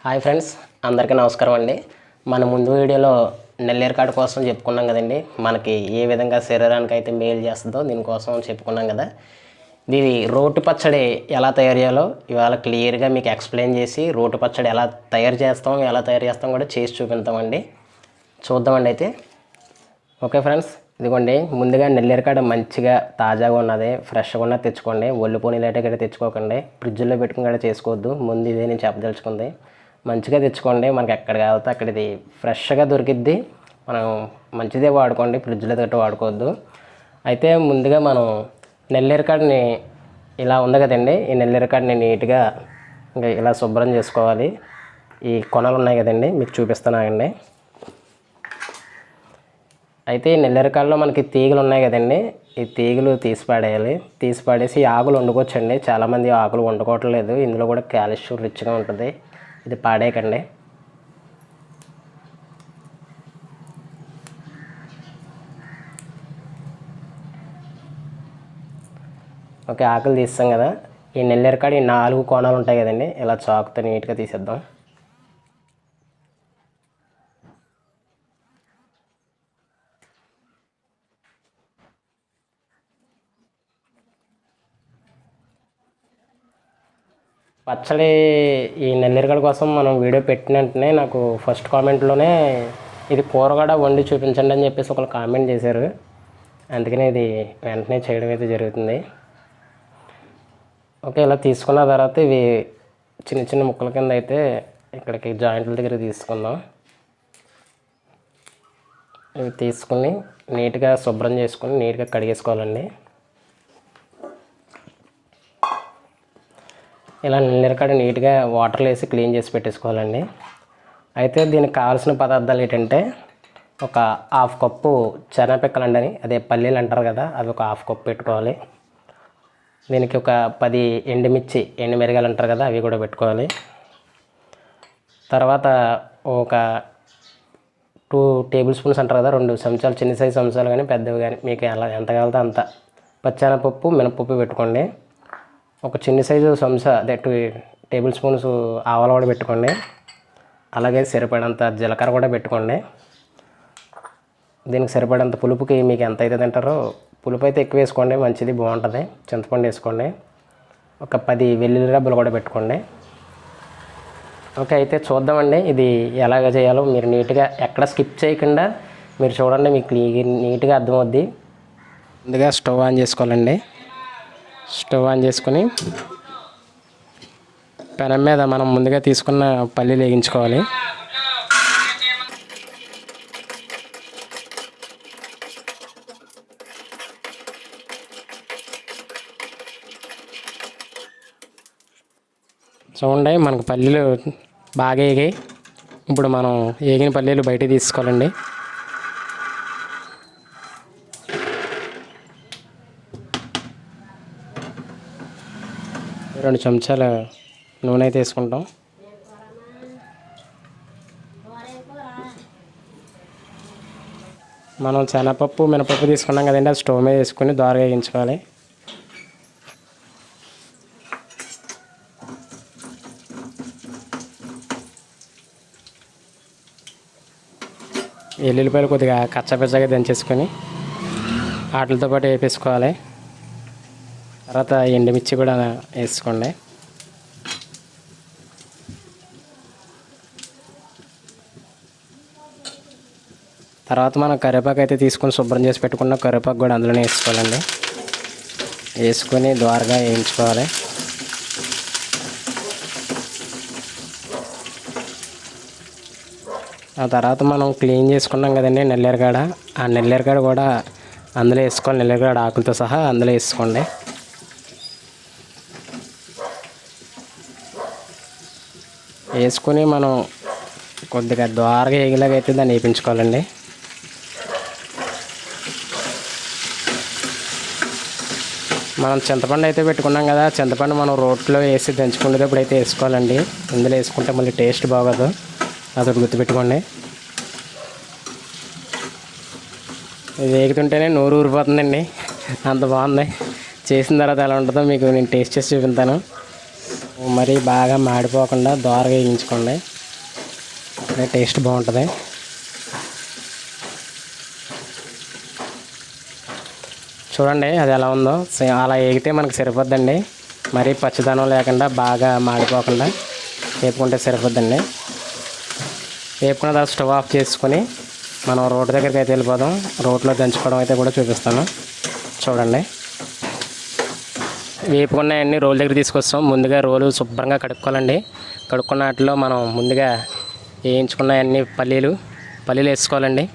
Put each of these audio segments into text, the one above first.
Hi friends, అందరికీ నమస్కారం అండి. మన ముందు వీడియోలో నెల్లేరుకాడ కోసం చెప్పుకున్నాం కదండి. మనకి ఏ విధంగా శరీరానికి అయితే మేలు చేస్తుందో దీనికోసం చెప్పుకున్నాం కదా. ఇది రోటి పచ్చడి ఎలా తయారు చేయాలో ఇవాళ క్లియర్గా మీకు ఎక్స్ప్లెయిన్ చేసి రోటి పచ్చడి ఎలా తయారు చేస్తాం కూడా చేసి చూపిస్తామండి. చూద్దామండి అయితే. ఓకే ఫ్రెండ్స్, ఇదిగోండి ముందుగా నెల్లేరుకాడ మంచిగా తాజాగా ఉన్నది, ఫ్రెష్గా ఉన్నది తెచ్చుకోండి. ఒళ్ళిపోని లేటగా తెచ్చుకోకండి, ఫ్రిడ్జ్లో పెట్టుకుని కూడా చేసుకోవద్దు. ముందు ఇదే నేను చెప్పదలుచుకుంది. మంచిగా తెచ్చుకోండి, మనకి ఎక్కడ కావాలితే అక్కడ ఇది ఫ్రెష్గా దొరికిద్ది. మనం మంచిదే వాడుకోండి, ఫ్రిడ్జ్లో తోటి వాడుకోవద్దు. అయితే ముందుగా మనం నెల్లేరుకాడని ఇలా ఉంది కదండి, ఈ నెల్లేరుకాడని నీట్గా ఇంకా ఇలా శుభ్రం చేసుకోవాలి. ఈ కొనలు ఉన్నాయి కదండి, మీకు చూపిస్తున్నానండి. అయితే ఈ నెల్లేరుకాడలో మనకి తీగలు ఉన్నాయి కదండి, ఈ తీగలు తీసి పడేసి ఆకులు వండుకోవచ్చండి. చాలామంది ఆకులు వండుకోవట్లేదు. ఇందులో కూడా కాల్షియం రిచ్గా ఉంటుంది, ఇది పాడేయకండి. ఓకే, ఆకులు తీస్తాం కదా. ఈ నెల్లేరుకాడ ఈ 4 కోణాలు ఉంటాయి కదండి, ఇలా చాకుతో నీట్గా తీసేద్దాం. పచ్చడి ఈ నెల్లేరుకాడ కోసం మనం వీడియో పెట్టిన వెంటనే నాకు ఫస్ట్ కామెంట్లోనే ఇది కూర కూడా వండి చూపించండి అని చెప్పేసి ఒకరు కామెంట్ చేశారు. అందుకనే ఇది వెంటనే చేయడం అయితే జరుగుతుంది. ఓకే, ఇలా తీసుకున్న తర్వాత ఇవి చిన్న చిన్న ముక్కల కింద అయితే ఇక్కడికి జాయింట్ల దగ్గర తీసుకుందాం. ఇవి తీసుకుని నీట్గా శుభ్రం చేసుకుని నీట్గా కడిగేసుకోవాలండి. ఇలా నెల్లేరుకాడ నీట్గా వాటర్లో వేసి క్లీన్ చేసి పెట్టేసుకోవాలండి. అయితే దీనికి కావాల్సిన పదార్థాలు ఏంటంటే ఒక 1/2 కప్పు శనగపిక్కలు అండి, అదే పల్లీలు అంటారు కదా, అవి ఒక 1/2 కప్పు పెట్టుకోవాలి. దీనికి ఒక 10 ఎండుమిరగాయలు అంటారు కదా, అవి కూడా పెట్టుకోవాలి. తర్వాత ఒక 2 టేబుల్ స్పూన్స్ అంటారు కదా, 2 చెంచాలు, చిన్న సైజు చెంచాలు కానీ పెద్దవి కానీ మీకు ఎంత కావాలో అంత పచ్చెనగపప్పు, మినపప్పు పెట్టుకోండి. ఒక చిన్న సైజు చెంచా అదే 2 టేబుల్ స్పూన్స్ ఆవాలు కూడా పెట్టుకోండి. అలాగే సరిపడంత జీలకర్ర కూడా పెట్టుకోండి. దీనికి సరిపడంత పులుపుకి మీకు ఎంత అయితే తింటారో పులుపు అయితే ఎక్కువ వేసుకోండి, మంచిది, బాగుంటుంది. చింతపండు వేసుకోండి. ఒక 10 వెల్లుల్లి రెబ్బలు కూడా పెట్టుకోండి. ఓకే, అయితే చూద్దామండి ఇది ఎలాగ చేయాలో. మీరు నీట్గా ఎక్కడ స్కిప్ చేయకుండా మీరు చూడండి, మీకు నీట్గా అర్థమవుద్ది. ముందుగా స్టవ్ ఆన్ చేసుకోవాలండి. స్టవ్ ఆన్ చేసుకొని పెనం మీద మనం ముందుగా తీసుకున్న పల్లీలు వేగించుకోవాలి. చూడండి, మనకు పల్లీలు బాగా వేగాయి. ఇప్పుడు మనం వేగిన పల్లీలు బయట తీసుకోవాలండి. రెండు చెంచాల నూనె అయితే వేసుకుంటాం. మనం శనగపప్పు, మినపప్పు తీసుకున్నాం కదండి, అది స్టవ్ మీద వేసుకొని దోరగా వేయించుకోవాలి. ఎల్లుల్లిపాయలు కొద్దిగా కచ్చపచ్చగా దంచేసుకొని వాటితో పాటు వేపేసుకోవాలి. తర్వాత ఎండుమిర్చి కూడా వేసుకోండి. తర్వాత మనం కరివేపాకు అయితే తీసుకొని శుభ్రం చేసి పెట్టుకున్న కరివేపాకు కూడా అందులోనే వేసుకోవాలండి. వేసుకొని దోరగా వేయించుకోవాలి. ఆ తర్వాత మనం క్లీన్ చేసుకున్నాం కదండి నెల్లేరుకాడ, ఆ నెల్లేరుకాడ కూడా అందులో వేసుకోవాలి. నెల్లేరుకాడ ఆకులతో సహా అందులో వేసుకోండి. వేసుకొని మనం కొద్దిగా దోరగా వేగేలాగా అయితే దాన్ని వేయించుకోవాలండి. మనం చింతపండు అయితే పెట్టుకున్నాం కదా, చింతపండు మనం రోట్లో వేసి దంచుకునేటప్పుడు అయితే వేసుకోవాలండి. ఇందులో వేసుకుంటే మళ్ళీ టేస్ట్ బాగోదు, అదొకటి గుర్తుపెట్టుకోండి. ఇది వేగుతుంటేనే నోరు ఊరిపోతుందండి, అంత బాగుంది. చేసిన తర్వాత ఎలా ఉంటుందో మీకు నేను టేస్ట్ చేసి చూపిస్తాను. మరీ బాగా మాడిపోకుండా దోరగా వేయించుకోండి. టేస్ట్ బాగుంటుంది. చూడండి అది ఎలా ఉందో. అలా వేగితే మనకు సరిపోద్దండి. మరీ పచ్చిదనం లేకుండా బాగా మాడిపోకుండా వేపుకుంటే సరిపోద్దండి. వేపుకున్న తర్వాత స్టవ్ ఆఫ్ చేసుకొని మనం రోడ్డు దగ్గరికి అయితే వెళ్ళిపోదాం. రోడ్లో దంచుకోవడం అయితే కూడా చూపిస్తాను. చూడండి, వేపుకున్నాయన్నీ రోల్ దగ్గర తీసుకొస్తాం. ముందుగా రోలు శుభ్రంగా కడుక్కోవాలండి. కడుక్కున్న వాటిలో మనం ముందుగా వేయించుకున్న పల్లీలు వేసుకోవాలండి.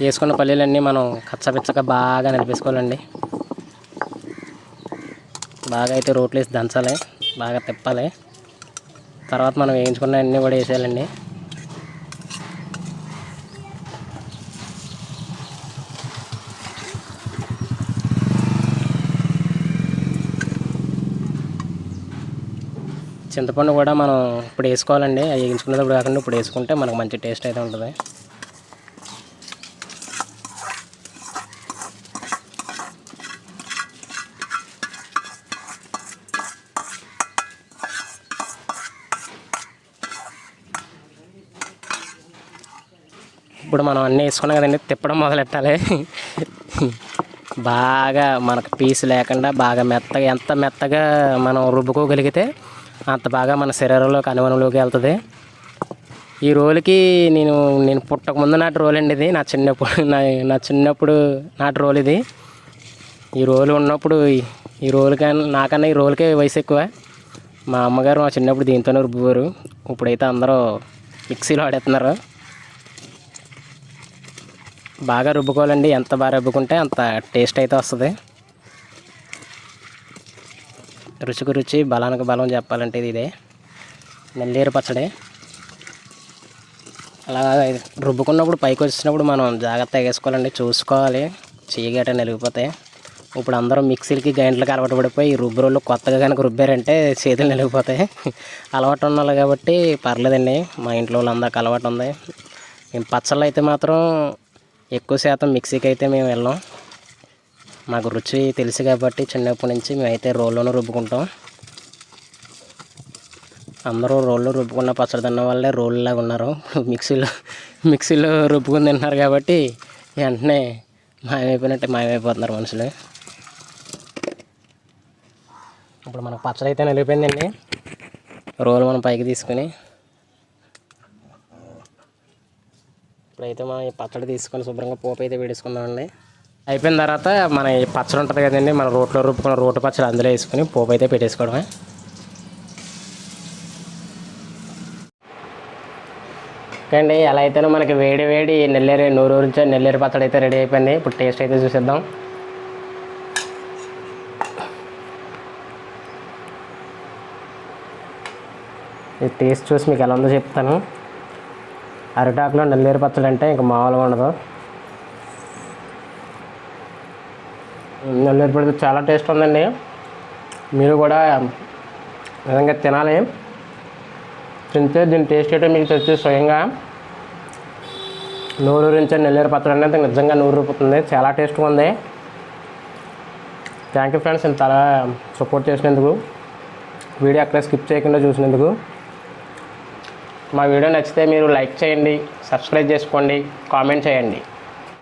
వేసుకున్న పల్లీలన్నీ మనం కచ్చపిచ్చగా బాగా నలిపేసుకోవాలండి. బాగా అయితే రోట్లో వేసి దంచాలి, బాగా తిప్పాలి. తర్వాత మనం వేయించుకున్న అన్నీ కూడా వేసేయాలండి. చింతపండు కూడా మనం ఇప్పుడు వేసుకోవాలండి. అది వేయించుకునేటప్పుడు కాకుండా ఇప్పుడు వేసుకుంటే మనకు మంచి టేస్ట్ అయితే ఉంటుంది. ఇప్పుడు మనం అన్నీ వేసుకున్నాం కదండి, తిప్పడం మొదలెట్టాలి. బాగా మనకు పీసు లేకుండా బాగా మెత్తగా, ఎంత మెత్తగా మనం రుబ్బుకోగలిగితే అంత బాగా మన శరీరంలోకి అనువనంలోకి వెళ్తుంది. ఈ రోలుకి నేను పుట్టకముందు నాటి రోల్ అండి ఇది. నా చిన్నప్పుడు నాటి రోల్ ఇది. ఈ రోలు ఉన్నప్పుడు ఈ రోలు నాకన్నా ఈ రోలుకే వయసు ఎక్కువ. మా అమ్మగారు మా చిన్నప్పుడు దీంతోనే రుబ్బువారు. ఇప్పుడైతే అందరూ మిక్సీలో ఆడేస్తున్నారు. బాగా రుబ్బుకోవాలండి. ఎంత బాగా రుబ్బుకుంటే అంత టేస్ట్ అయితే వస్తుంది. రుచికి రుచి, బలానికి బలం చెప్పాలంటే ఇదే నల్లేరు పచ్చడి. అలా రుబ్బుకున్నప్పుడు పైకి వచ్చినప్పుడు మనం జాగ్రత్తగా వేసుకోవాలండి, చూసుకోవాలి. చీగట నలిగిపోతాయి. ఇప్పుడు అందరూ మిక్సీలకి గ్రైండర్లకి అలవాటు పడిపోయి రుబ్బు రోళ్ళు కొత్తగా కనుక రుబ్బారంటే చేతులు నలిగిపోతాయి. అలవాటు ఉండాలి కాబట్టి పర్లేదండి. మా ఇంట్లో వాళ్ళందరికీ అలవాటు ఉంది. మేము పచ్చళ్ళు అయితే మాత్రం ఎక్కువ శాతం మిక్సీకి అయితే మేము వెళ్ళాం. మాకు రుచి తెలుసు కాబట్టి చిన్నప్పటి నుంచి మేమైతే రోల్లోనే రుబ్బుకుంటాం. అందరూ రోల్లో రుబ్బుకున్న పచ్చడి తిన్న వాళ్ళే రోల్లాగా ఉన్నారు. మిక్సీలో రుబ్బుకుని తింటున్నారు కాబట్టి వెంటనే మాయమైపోతున్నారు మనుషులు. ఇప్పుడు మనకు పచ్చడి అయితే నలిగిపోయిందండి. రోలు మనం పైకి తీసుకుని ఇప్పుడైతే మనం ఈ పచ్చడి తీసుకొని శుభ్రంగా పోపు అయితే వేడేసుకుందామండి. అయిపోయిన తర్వాత మన ఈ పచ్చడి ఉంటుంది కదండి, మన రోట్లో రుబ్బుకున్న రోటి పచ్చడి అందులో వేసుకుని పోపు అయితే పెట్టేసుకోవడమే. ఓకే అండి, ఎలా అయితేనే మనకి వేడి నూరూరించే నెల్లేరు పచ్చడి అయితే రెడీ అయిపోయింది. ఇప్పుడు టేస్ట్ అయితే చూసేద్దాం. ఈ టేస్ట్ చూసి మీకు ఎలా ఉందో చెప్తాను. అరిటాకులో నల్లేరు పచ్చడి అంటే ఇంకా మామూలుగా ఉండదు. నల్లేరు పచ్చడి చాలా టేస్ట్ ఉందండి. మీరు కూడా నిజంగా తినాలి. తింటే దీని టేస్ట్ ఏంటో మీకు తెచ్చి స్వయంగా నూరూరించే నెల్లేరు పచ్చడి అనేది నిజంగా నూరూరుపుతుంది. చాలా టేస్ట్గా ఉంది. థ్యాంక్ యూ ఫ్రెండ్స్, ఇంత అలా సపోర్ట్ చేసినందుకు, వీడియో అక్కడ స్కిప్ చేయకుండా చూసినందుకు. మా వీడియో నచ్చితే మీరు లైక్ చేయండి, సబ్స్క్రైబ్ చేసుకోండి, కామెంట్ చేయండి.